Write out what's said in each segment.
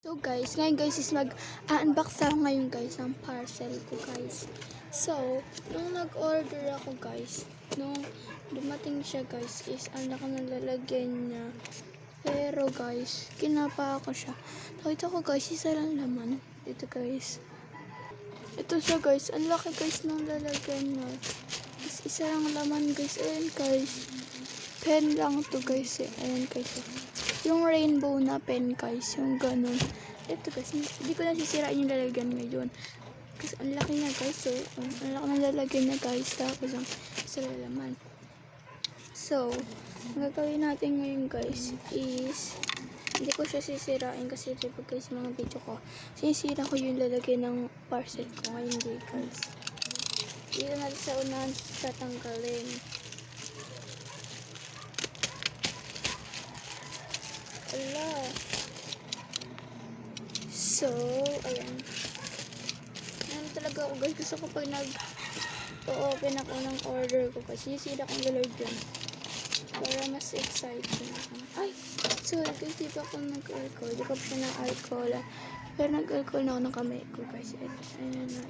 So guys, ngayon guys is mag-unbox ako ngayon guys ng parcel ko guys. So, nung nag-order ako guys, nung dumating siya guys is ang laki ng lalagyan niya. Pero guys, kinapa ako siya. Nakita ko guys, isa lang laman. Ito guys. Ito siya guys, ang laki guys ng lalagyan niya. Is isa lang laman guys. Ayan guys. Pen lang to guys. Ayan guys. Yung rainbow na pen guys, yung ganun. Ito guys, hindi ko nasisirain yung lalagyan ngayon. Kasi ang laki niya guys, so ang laki ng lalagyan niya guys, tapos ang sa lalaman. So, ang gagawin natin ngayon guys is, hindi ko siya sisirain kasi diba guys, mga video ko, sinisira ko yung lalagyan ng parcel ko ngayon day guys. Dito natin sa unahan tatanggalin. Ala. So, ayan. Ayan talaga ako guys. Gusto ko pag nag-open ako ng order ko kasi sisira kong lalagyan. Para mas exciting ako. Ay! Sorry guys, di pa ako nag-alcohol. Di pa siya ng alcohol. Pero nag-alcohol na ako ng kamay ko guys. Ayan na.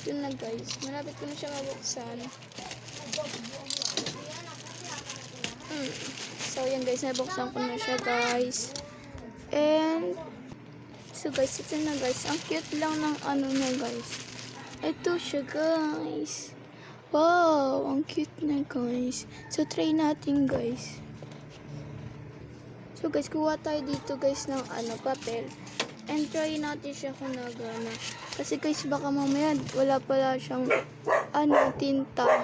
Yun na guys, malapit ko na siya mabuksan. So yan guys, nabuksan ko na siya guys. And so guys, ito na guys. Ang cute lang ng ano na guys. Ito siya guys. Wow, ang cute na guys. So try natin guys. So guys, kuha tayo dito guys ng ano, papel. And try natin siya kung nagana. Kasi guys, baka mamaya wala pala siyang ano, tinta.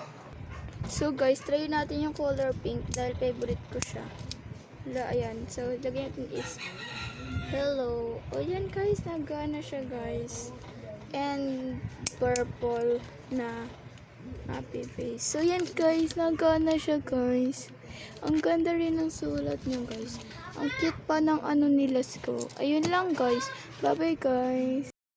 So guys, try natin yung color pink dahil favorite ko siya. Wala, ayan. So, lagyan natin is hello. O yan guys, nagana siya guys. And purple na happy face. So yan guys, nagana siya guys. Ang ganda rin ng sulat niya guys. Ang cute pa ng ano nila ko. Ayun lang guys. Bye bye guys.